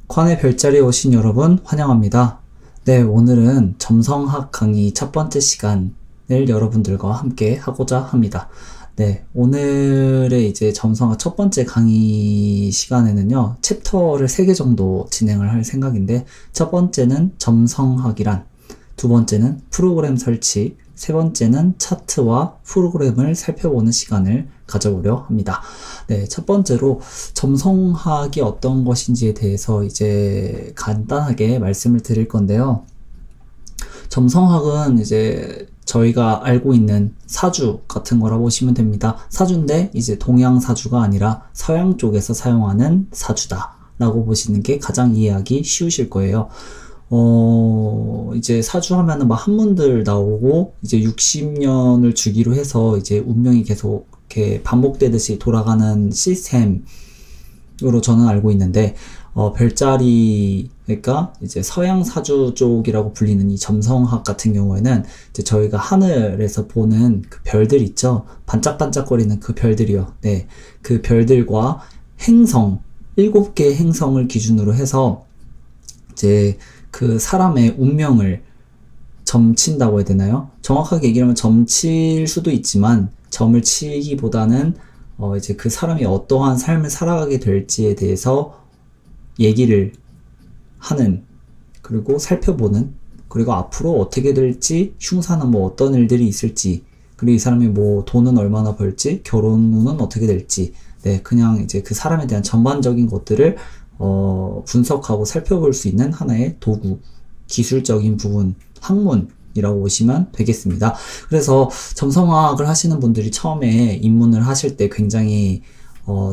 관의 별자리에 오신 여러분 환영합니다. 네, 오늘은 점성학 강의 첫 번째 시간을 여러분들과 함께 하고자 합니다. 네, 오늘의 이제 점성학 첫 번째 강의 시간에는요, 챕터를 3개 정도 진행을 할 생각인데, 첫 번째는 점성학이란, 두 번째는 프로그램 설치, 세 번째는 차트와 프로그램을 살펴보는 시간을 가져보려 합니다. 네, 첫 번째로 점성학이 어떤 것인지에 대해서 이제 간단하게 말씀을 드릴 건데요. 점성학은 이제 저희가 알고 있는 사주 같은 거라 보시면 됩니다. 사주인데 이제 동양 사주가 아니라 서양 쪽에서 사용하는 사주다 라고 보시는 게 가장 이해하기 쉬우실 거예요. 이제 사주 하면은 막 한문들 나오고, 이제 60년을 주기로 해서 이제 운명이 계속 이렇게 반복되듯이 돌아가는 시스템으로 저는 알고 있는데, 별자리, 그러니까 이제 서양 사주 쪽이라고 불리는 이 점성학 같은 경우에는 이제 저희가 하늘에서 보는 그 별들 있죠? 반짝반짝거리는 그 별들이요. 네. 그 별들과 행성, 7개의 행성을 기준으로 해서 이제 그 사람의 운명을 점친다고 해야 되나요? 정확하게 얘기하면 점칠 수도 있지만, 점을 치기보다는 이제 그 사람이 어떠한 삶을 살아가게 될지에 대해서 얘기를 하는, 그리고 살펴보는, 그리고 앞으로 어떻게 될지, 흉사는 뭐 어떤 일들이 있을지, 그리고 이 사람이 뭐 돈은 얼마나 벌지, 결혼 운은 어떻게 될지, 네, 그냥 이제 그 사람에 대한 전반적인 것들을 분석하고 살펴볼 수 있는 하나의 도구, 기술적인 부분, 학문이라고 보시면 되겠습니다. 그래서 점성학을 하시는 분들이 처음에 입문을 하실 때 굉장히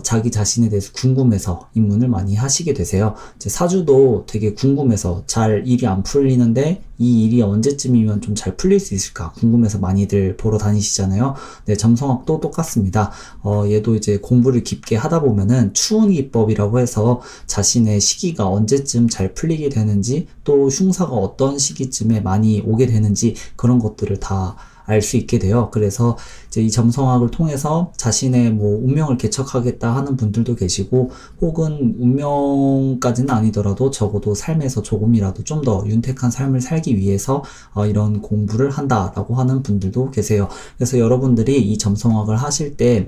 자기 자신에 대해서 궁금해서 입문을 많이 하시게 되세요. 이제 사주도 되게 궁금해서 잘 일이 안 풀리는데 이 일이 언제쯤이면 좀 잘 풀릴 수 있을까 궁금해서 많이들 보러 다니시잖아요. 네, 점성학도 똑같습니다. 얘도 이제 공부를 깊게 하다 보면은 추운기법이라고 해서 자신의 시기가 언제쯤 잘 풀리게 되는지, 또 흉사가 어떤 시기쯤에 많이 오게 되는지, 그런 것들을 다 알 수 있게 돼요. 그래서 이제 이 점성학을 통해서 자신의 뭐 운명을 개척하겠다 하는 분들도 계시고, 혹은 운명까지는 아니더라도 적어도 삶에서 조금이라도 좀 더 윤택한 삶을 살기 위해서 이런 공부를 한다라고 하는 분들도 계세요. 그래서 여러분들이 이 점성학을 하실 때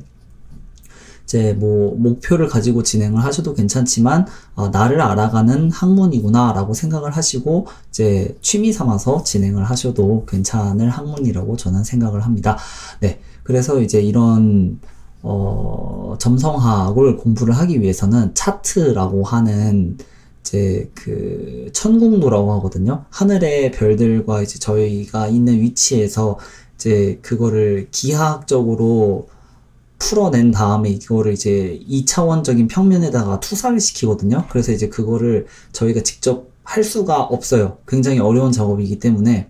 이제 뭐 목표를 가지고 진행을 하셔도 괜찮지만, 나를 알아가는 학문이구나 라고 생각을 하시고 이제 취미 삼아서 진행을 하셔도 괜찮을 학문이라고 저는 생각을 합니다. 네, 그래서 이제 이런 점성학을 공부를 하기 위해서는 차트라고 하는 이제 그 천국로라고 하거든요. 하늘의 별들과 이제 저희가 있는 위치에서 이제 그거를 기하학적으로 풀어낸 다음에 이거를 이제 2차원적인 평면에다가 투사를 시키거든요. 그래서 이제 그거를 저희가 직접 할 수가 없어요. 굉장히 어려운 작업이기 때문에.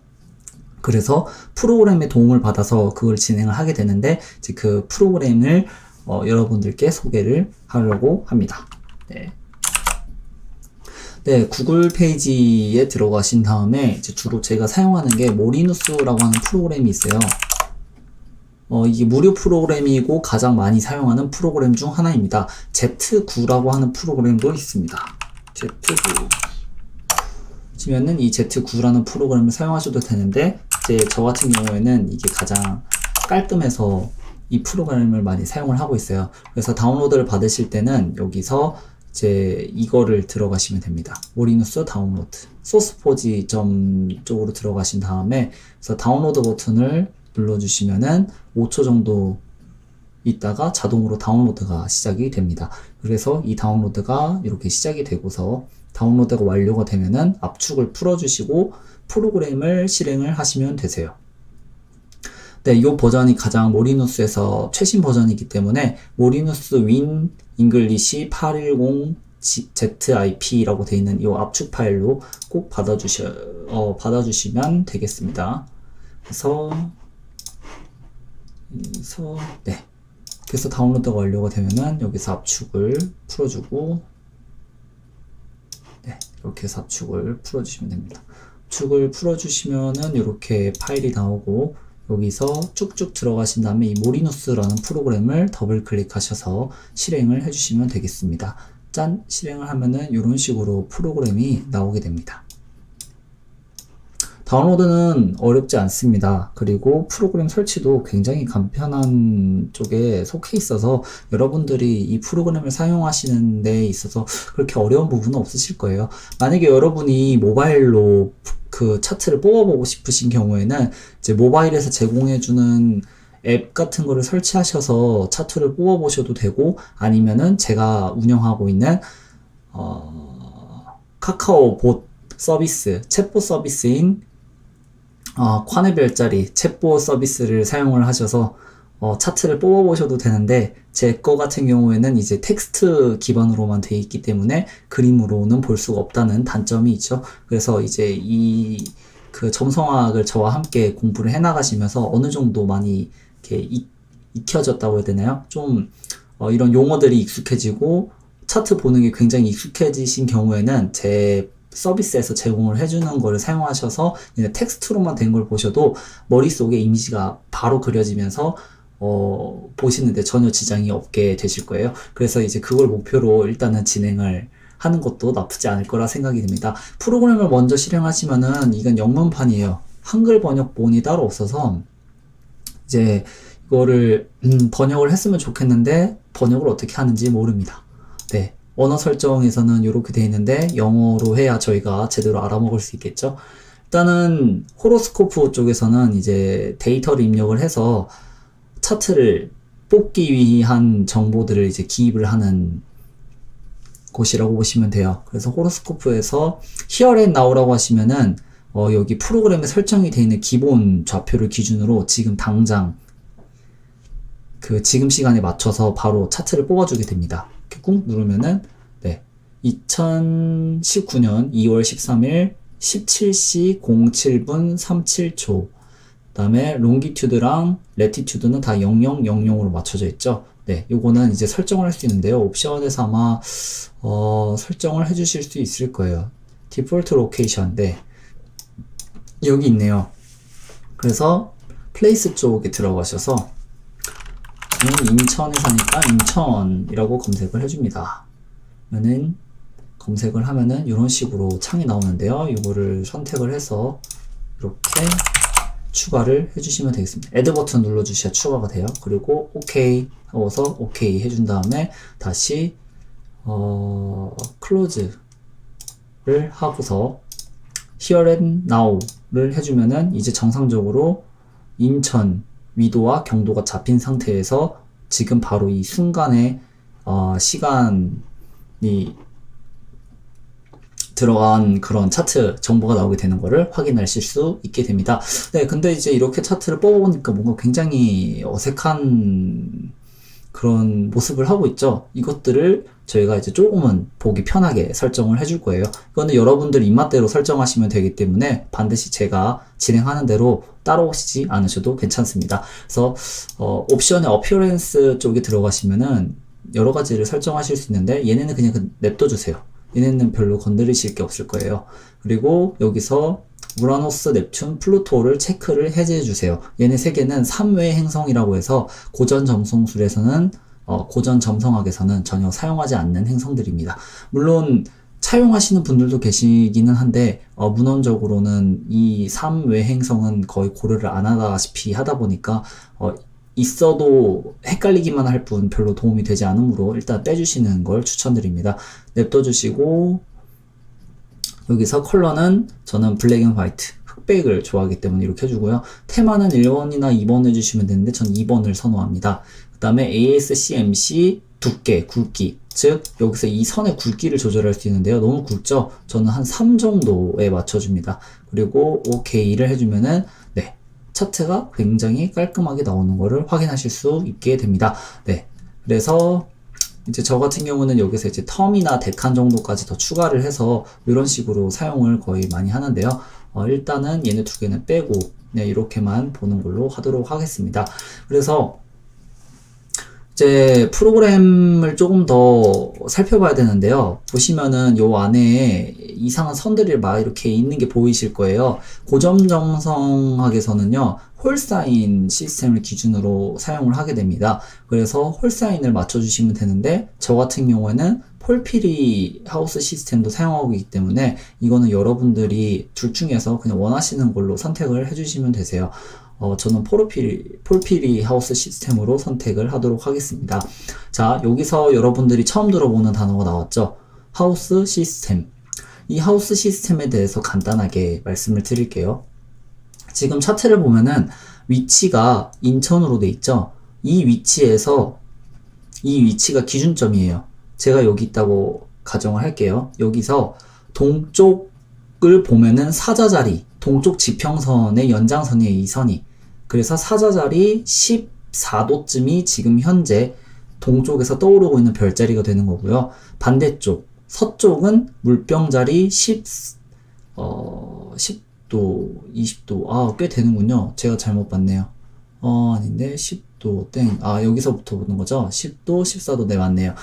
그래서 프로그램의 도움을 받아서 그걸 진행을 하게 되는데, 이제 그 프로그램을 여러분들께 소개를 하려고 합니다. 네. 네, 구글 페이지에 들어가신 다음에 이제 주로 제가 사용하는 게 모리누스라고 하는 프로그램이 있어요. 이게 무료 프로그램이고 가장 많이 사용하는 프로그램 중 하나입니다. Z9라고 하는 프로그램도 있습니다. Z9 치면은 이 Z9라는 프로그램을 사용하셔도 되는데, 이제 저 같은 경우에는 이게 가장 깔끔해서 이 프로그램을 많이 사용을 하고 있어요. 그래서 다운로드를 받으실 때는 여기서 이제 이거를 들어가시면 됩니다. 모리누스 다운로드, 소스포지.점 쪽으로 들어가신 다음에, 그래서 다운로드 버튼을 눌러주시면은 5초 정도 있다가 자동으로 다운로드가 시작이 됩니다. 그래서 이 다운로드가 이렇게 시작이 되고서 다운로드가 완료가 되면은 압축을 풀어주시고 프로그램을 실행을 하시면 되세요. 네, 이 버전이 가장 모리누스에서 최신 버전이기 때문에 모리누스 윈 잉글리시 810 ZIP라고 되어 있는 이 압축 파일로 꼭 받아주시면 되겠습니다. 네. 그래서 다운로드가 완료가 되면은 여기서 압축을 풀어주고, 네, 이렇게 해서 압축을 풀어주시면 됩니다. 압축을 풀어주시면은 이렇게 파일이 나오고, 여기서 쭉쭉 들어가신 다음에 이 모리누스라는 프로그램을 더블 클릭하셔서 실행을 해주시면 되겠습니다. 짠! 실행을 하면은 이런 식으로 프로그램이 나오게 됩니다. 다운로드는 어렵지 않습니다. 그리고 프로그램 설치도 굉장히 간편한 쪽에 속해 있어서 여러분들이 이 프로그램을 사용하시는 데 있어서 그렇게 어려운 부분은 없으실 거예요. 만약에 여러분이 모바일로 그 차트를 뽑아보고 싶으신 경우에는 이제 모바일에서 제공해주는 앱 같은 거를 설치하셔서 차트를 뽑아보셔도 되고, 아니면은 제가 운영하고 있는 카카오봇 서비스, 챗봇 서비스인 宽의 별자리 챗봇 서비스를 사용을 하셔서 차트를 뽑아보셔도 되는데, 제 거 같은 경우에는 이제 텍스트 기반으로만 되어 있기 때문에 그림으로는 볼 수가 없다는 단점이 있죠. 그래서 이제 그 점성학을 저와 함께 공부를 해나가시면서 어느 정도 많이 이렇게 익혀졌다고 해야 되나요? 좀 이런 용어들이 익숙해지고 차트 보는 게 굉장히 익숙해지신 경우에는 제 서비스에서 제공을 해주는 거를 사용하셔서 그냥 텍스트로만 된 걸 보셔도 머릿속에 이미지가 바로 그려지면서 보시는데 전혀 지장이 없게 되실 거예요. 그래서 이제 그걸 목표로 일단은 진행을 하는 것도 나쁘지 않을 거라 생각이 듭니다. 프로그램을 먼저 실행하시면은 이건 영문판이에요. 한글 번역본이 따로 없어서 이제 이거를 번역을 했으면 좋겠는데 번역을 어떻게 하는지 모릅니다. 네. 언어 설정에서는 이렇게 돼 있는데 영어로 해야 저희가 제대로 알아먹을 수 있겠죠. 일단은 호로스코프 쪽에서는 이제 데이터를 입력을 해서 차트를 뽑기 위한 정보들을 이제 기입을 하는 곳이라고 보시면 돼요. 그래서 호로스코프에서 Here and Now라고 하시면은 여기 프로그램에 설정이 되어 있는 기본 좌표를 기준으로 지금 당장 그 지금 시간에 맞춰서 바로 차트를 뽑아주게 됩니다. 이렇게 꾹 누르면은 2019년 2월 13일 17시 07분 37초, 그 다음에 롱기튜드랑 레티튜드는 다 0000으로 맞춰져 있죠. 네, 요거는 이제 설정을 할 수 있는데요. 옵션에서 아마 설정을 해주실 수 있을 거예요. 디폴트 로케이션, 네, 여기 있네요. 그래서 플레이스 쪽에 들어가셔서 인천에 사니까 인천이라고 검색을 해줍니다. 그러면은 검색을 하면은 이런 식으로 창이 나오는데요. 이거를 선택을 해서 이렇게 추가를 해주시면 되겠습니다. 애드 버튼 눌러주셔야 추가가 돼요. 그리고 OK 하고서 OK 해준 다음에 다시 클로즈를 하고서 Here and Now를 해주면은 이제 정상적으로 인천 위도와 경도가 잡힌 상태에서 지금 바로 이 순간에 시간이 들어간 그런 차트 정보가 나오게 되는 거를 확인하실 수 있게 됩니다. 네, 근데 이제 이렇게 차트를 뽑아보니까 뭔가 굉장히 어색한 그런 모습을 하고 있죠. 이것들을 저희가 이제 조금은 보기 편하게 설정을 해줄 거예요. 이거는 여러분들 입맛대로 설정하시면 되기 때문에 반드시 제가 진행하는 대로 따라오시지 않으셔도 괜찮습니다. 그래서 옵션의 어피어런스 쪽에 들어가시면은 여러 가지를 설정하실 수 있는데 얘네는 그냥 냅둬주세요. 얘네는 별로 건드리실 게 없을 거예요. 그리고 여기서 우라노스, 넵튠, 플루토를 체크를 해제해 주세요. 얘네 세 개는 3외 행성이라고 해서 고전 점성술에서는 고전 점성학에서는 전혀 사용하지 않는 행성들입니다. 물론 차용하시는 분들도 계시기는 한데 문헌적으로는 이 3외 행성은 거의 고려를 안 하다시피 하다 보니까 있어도 헷갈리기만 할 뿐 별로 도움이 되지 않으므로 일단 빼주시는 걸 추천드립니다. 냅둬주시고 여기서 컬러는 저는 블랙 앤 화이트, 흑백을 좋아하기 때문에 이렇게 해주고요. 테마는 1번이나 2번 해주시면 되는데 전 2번을 선호합니다. 그 다음에 ASCMC 두께, 굵기, 즉 여기서 이 선의 굵기를 조절할 수 있는데요. 너무 굵죠? 저는 한 3 정도에 맞춰줍니다. 그리고 OK를 해주면은 네, 차트가 굉장히 깔끔하게 나오는 것을 확인하실 수 있게 됩니다. 네, 그래서 이제 저 같은 경우는 여기서 이제 텀이나 데칸 정도까지 더 추가를 해서 이런 식으로 사용을 거의 많이 하는데요. 일단은 얘네 두 개는 빼고 네, 이렇게만 보는 걸로 하도록 하겠습니다. 그래서 이제 프로그램을 조금 더 살펴봐야 되는데요. 보시면은 요 안에 이상한 선들이 막 이렇게 있는 게 보이실 거예요. 고점정성학에서는요, 홀사인 시스템을 기준으로 사용을 하게 됩니다. 그래서 홀사인을 맞춰주시면 되는데, 저 같은 경우에는 폴피리 하우스 시스템도 사용하고 있기 때문에 이거는 여러분들이 둘 중에서 그냥 원하시는 걸로 선택을 해주시면 되세요. 저는 폴피리 하우스 시스템으로 선택을 하도록 하겠습니다. 자, 여기서 여러분들이 처음 들어보는 단어가 나왔죠. 하우스 시스템. 이 하우스 시스템에 대해서 간단하게 말씀을 드릴게요. 지금 차트를 보면은 위치가 인천으로 돼 있죠. 이 위치에서 이 위치가 기준점이에요. 제가 여기 있다고 가정을 할게요. 여기서 동쪽을 보면은 사자자리, 동쪽 지평선의 연장선이에요, 이 선이. 그래서 사자자리 14도쯤이 지금 현재 동쪽에서 떠오르고 있는 별자리가 되는 거고요. 반대쪽, 서쪽은 물병자리 10도, 20도, 꽤 되는군요. 제가 잘못 봤네요. 아닌데, 10도, 땡. 여기서부터 보는 거죠? 10도, 14도, 네, 맞네요.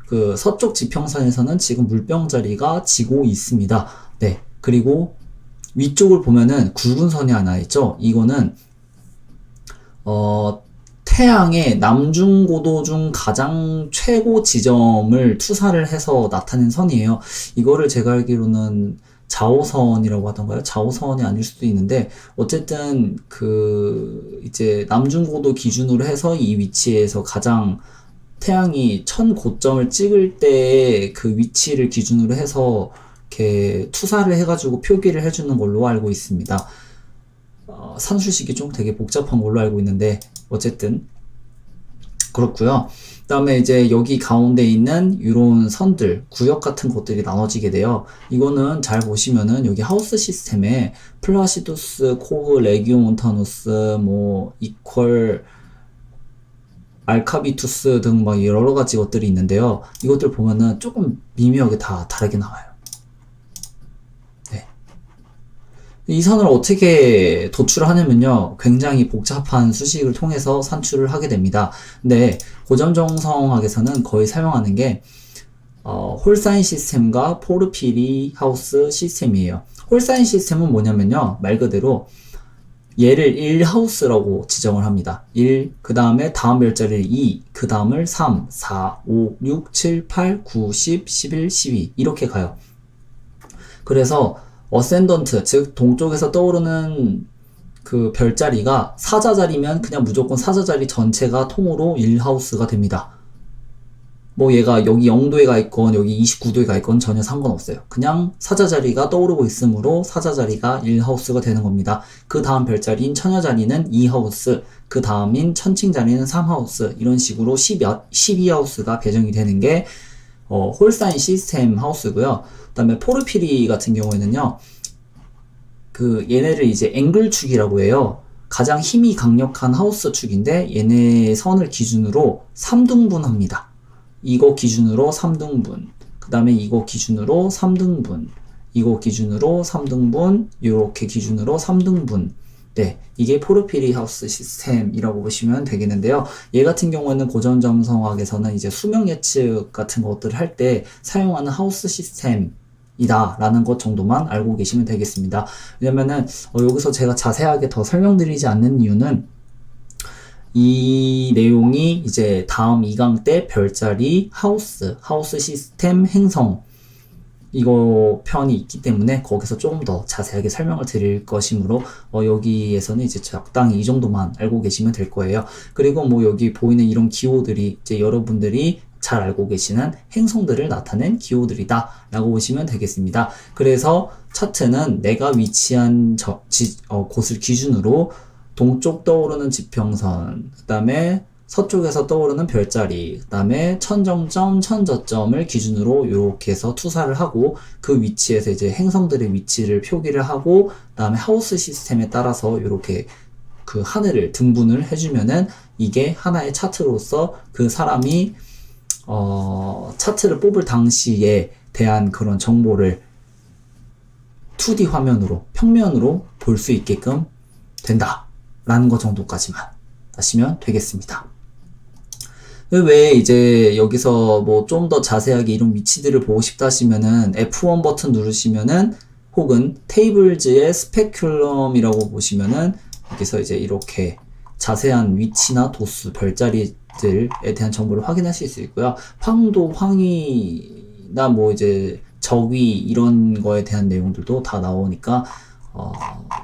그 서쪽 지평선에서는 지금 물병자리가 지고 있습니다. 네. 그리고 위쪽을 보면은 굵은 선이 하나 있죠? 이거는 태양의 남중고도 중 가장 최고 지점을 투사를 해서 나타낸 선이에요. 이거를 제가 알기로는 자오선이라고 하던가요? 자오선이 아닐 수도 있는데, 어쨌든 이제 남중고도 기준으로 해서 이 위치에서 가장 태양이 천 고점을 찍을 때 그 위치를 기준으로 해서 이렇게 투사를 해가지고 표기를 해주는 걸로 알고 있습니다. 산수식이 좀 되게 복잡한 걸로 알고 있는데, 어쨌든 그렇고요. 그 다음에 이제 여기 가운데 있는 이런 선들, 구역 같은 것들이 나눠지게 돼요. 이거는 잘 보시면은 여기 하우스 시스템에 플라시두스, 코브, 레기오몬타누스, 이퀄, 알카비투스 등 막 여러 가지 것들이 있는데요. 이것들 보면은 조금 미묘하게 다 다르게 나와요. 네. 이 선을 어떻게 도출을 하냐면요, 굉장히 복잡한 수식을 통해서 산출을 하게 됩니다. 근데 고점정성학에서는 거의 사용하는 게 홀사인 시스템과 포르피리 하우스 시스템이에요. 홀사인 시스템은 뭐냐면요, 말 그대로 얘를 1하우스라고 지정을 합니다. 1, 그 다음에 다음 별자리를 2, 그 다음을 3, 4, 5, 6, 7, 8, 9, 10, 11, 12 이렇게 가요. 그래서 어센던트, 즉 동쪽에서 떠오르는 그 별자리가 사자자리면 그냥 무조건 사자자리 전체가 통으로 1하우스가 됩니다. 얘가 여기 0도에 가 있건 여기 29도에 가 있건 전혀 상관없어요. 그냥 사자자리가 떠오르고 있으므로 사자자리가 1하우스가 되는 겁니다. 그 다음 별자리인 처녀자리는 2하우스, 그 다음인 천칭자리는 3하우스, 이런 식으로 12하우스가 배정이 되는 게 홀사인 시스템 하우스고요. 그 다음에 포르피리 같은 경우에는요, 얘네를 이제 앵글축이라고 해요. 가장 힘이 강력한 하우스 축인데, 얘네 선을 기준으로 3등분합니다. 이거 기준으로 3등분, 그 다음에 이거 기준으로 3등분, 이거 기준으로 3등분, 요렇게 기준으로 3등분. 네, 이게 포르피리 하우스 시스템이라고 보시면 되겠는데요. 얘 같은 경우에는 고점정성학에서는 이제 수명 예측 같은 것들을 할 때 사용하는 하우스 시스템이다 라는 것 정도만 알고 계시면 되겠습니다. 왜냐면은 여기서 제가 자세하게 더 설명드리지 않는 이유는, 이 내용이 이제 다음 2강 때 별자리, 하우스 시스템, 행성, 이거 편이 있기 때문에 거기서 조금 더 자세하게 설명을 드릴 것이므로 여기에서는 이제 적당히 이 정도만 알고 계시면 될 거예요. 그리고 여기 보이는 이런 기호들이 이제 여러분들이 잘 알고 계시는 행성들을 나타낸 기호들이다 라고 보시면 되겠습니다. 그래서 차트는 내가 위치한 곳을 기준으로 동쪽 떠오르는 지평선, 그 다음에 서쪽에서 떠오르는 별자리, 그 다음에 천정점, 천저점을 기준으로 이렇게 해서 투사를 하고, 그 위치에서 이제 행성들의 위치를 표기를 하고, 그 다음에 하우스 시스템에 따라서 이렇게 그 하늘을 등분을 해주면은 이게 하나의 차트로서 그 사람이 차트를 뽑을 당시에 대한 그런 정보를 2D 화면으로, 평면으로 볼 수 있게끔 된다 라는 것 정도까지만 아시면 되겠습니다. 왜 이제 여기서 뭐 좀 더 자세하게 이런 위치들을 보고 싶다 하시면은 F1 버튼 누르시면은 혹은 테이블즈의 스페큘럼이라고 보시면은 여기서 이제 이렇게 자세한 위치나 도수, 별자리들에 대한 정보를 확인하실 수 있고요. 황도, 황위나 뭐 이제 적위 이런 거에 대한 내용들도 다 나오니까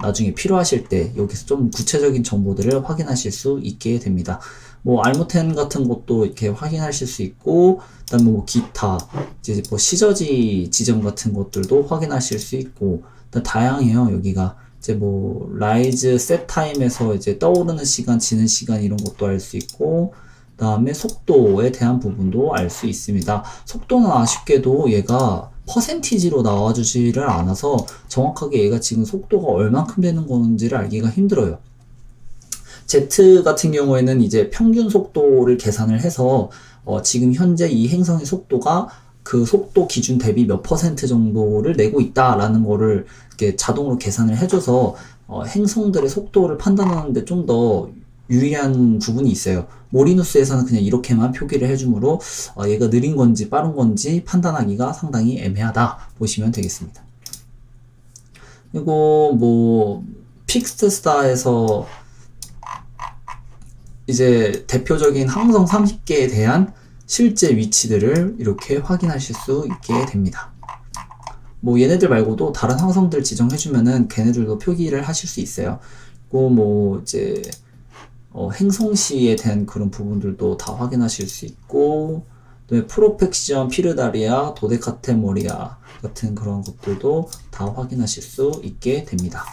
나중에 필요하실 때 여기서 좀 구체적인 정보들을 확인하실 수 있게 됩니다. 뭐 알무텐 같은 것도 이렇게 확인하실 수 있고, 그다음에 뭐 기타 이제 뭐 시저지 지점 같은 것들도 확인하실 수 있고, 다양해요. 여기가 이제 뭐 라이즈 셋 타임에서 이제 떠오르는 시간, 지는 시간 이런 것도 알 수 있고, 그다음에 속도에 대한 부분도 알 수 있습니다. 속도는 아쉽게도 얘가 퍼센티지로 나와주지를 않아서 정확하게 얘가 지금 속도가 얼만큼 되는 건지를 알기가 힘들어요. Z 같은 경우에는 이제 평균 속도를 계산을 해서 지금 현재 이 행성의 속도가 그 속도 기준 대비 몇 퍼센트 정도를 내고 있다라는 거를 이렇게 자동으로 계산을 해줘서 행성들의 속도를 판단하는데 좀 더 유리한 부분이 있어요. 모리누스에서는 그냥 이렇게만 표기를 해주므로 얘가 느린 건지 빠른 건지 판단하기가 상당히 애매하다 보시면 되겠습니다. 그리고 뭐 픽스트스타에서 이제 대표적인 항성 30개에 대한 실제 위치들을 이렇게 확인하실 수 있게 됩니다. 뭐 얘네들 말고도 다른 항성들 지정해주면은 걔네들도 표기를 하실 수 있어요. 그리고 뭐 이제 행성시에 대한 그런 부분들도 다 확인하실 수 있고, 그다음에 프로펙시언, 피르다리아, 도데카테모리아 같은 그런 것들도 다 확인하실 수 있게 됩니다.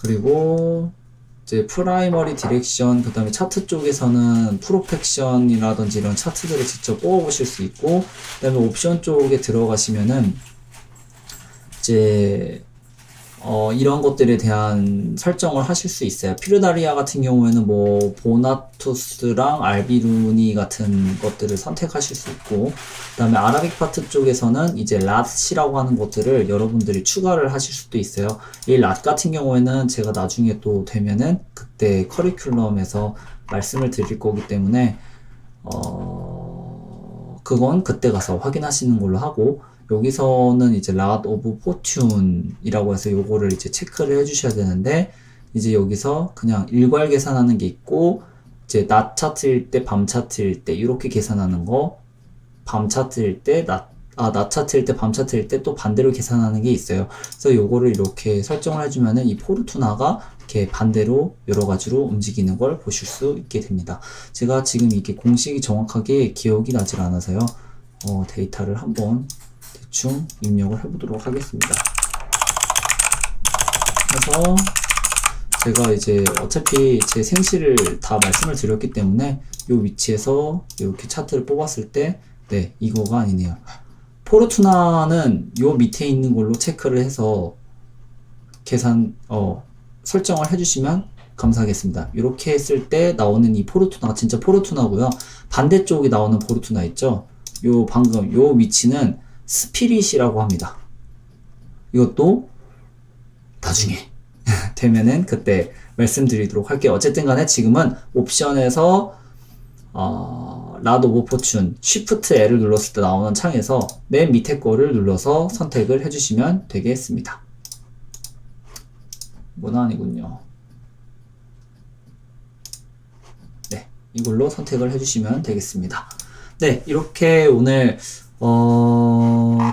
그리고 이제 프라이머리 디렉션, 그 다음에 차트 쪽에서는 프로펙션이라든지 이런 차트들을 직접 뽑아보실 수 있고, 그 다음에 옵션 쪽에 들어가시면은 이제 이런 것들에 대한 설정을 하실 수 있어요. 피르다리아 같은 경우에는 뭐 보나투스랑 알비루니 같은 것들을 선택하실 수 있고, 그 다음에 아라빅 파트 쪽에서는 이제 랏이라고 하는 것들을 여러분들이 추가를 하실 수도 있어요. 이 랏 같은 경우에는 제가 나중에 또 되면은 그때 커리큘럼에서 말씀을 드릴 거기 때문에 그건 그때 가서 확인하시는 걸로 하고, 여기서는 이제 lot of fortune이라고 해서 요거를 이제 체크를 해주셔야 되는데, 이제 여기서 그냥 일괄 계산하는 게 있고, 이제 낮 차트일 때, 밤 차트일 때 이렇게 계산하는 거, 밤 차트일 때, 낮 차트일 때, 밤 차트일 때 또 반대로 계산하는 게 있어요. 그래서 요거를 이렇게 설정을 해주면은 이 포르투나가 이렇게 반대로 여러 가지로 움직이는 걸 보실 수 있게 됩니다. 제가 지금 이게 공식이 정확하게 기억이 나질 않아서요. 데이터를 한번 대충 입력을 해보도록 하겠습니다. 그래서 제가 이제 어차피 제 생시를 다 말씀을 드렸기 때문에 이 위치에서 이렇게 차트를 뽑았을 때, 네, 이거가 아니네요. 포르투나는 요 밑에 있는 걸로 체크를 해서 계산, 설정을 해주시면 감사하겠습니다. 이렇게 했을 때 나오는 이 포르투나가 진짜 포르투나고요. 반대쪽에 나오는 포르투나 있죠? 요 방금 요 위치는 스피릿이라고 합니다. 이것도 나중에 되면은 그때 말씀드리도록 할게요. 어쨌든 간에 지금은 옵션에서 라드 오브 포춘 쉬프트 L을 눌렀을 때 나오는 창에서 맨 밑에 거를 눌러서 선택을 해주시면 되겠습니다. 이건 아니군요. 네, 이걸로 선택을 해주시면 되겠습니다. 네, 이렇게 오늘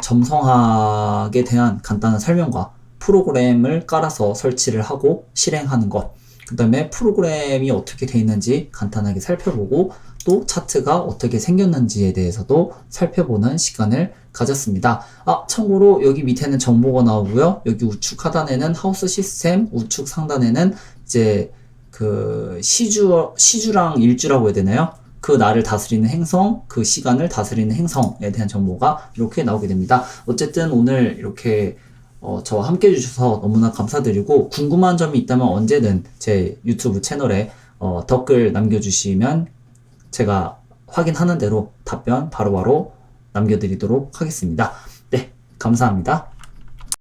점성학에 대한 간단한 설명과 프로그램을 깔아서 설치를 하고 실행하는 것, 그 다음에 프로그램이 어떻게 되어 있는지 간단하게 살펴보고, 또 차트가 어떻게 생겼는지에 대해서도 살펴보는 시간을 가졌습니다. 참고로 여기 밑에는 정보가 나오고요. 여기 우측 하단에는 하우스 시스템, 우측 상단에는 이제 그 시주랑 일주라고 해야 되나요? 그 날을 다스리는 행성, 그 시간을 다스리는 행성에 대한 정보가 이렇게 나오게 됩니다. 어쨌든 오늘 이렇게 저와 함께 해주셔서 너무나 감사드리고, 궁금한 점이 있다면 언제든 제 유튜브 채널에 댓글 남겨주시면 제가 확인하는 대로 답변 바로바로 남겨드리도록 하겠습니다. 네, 감사합니다.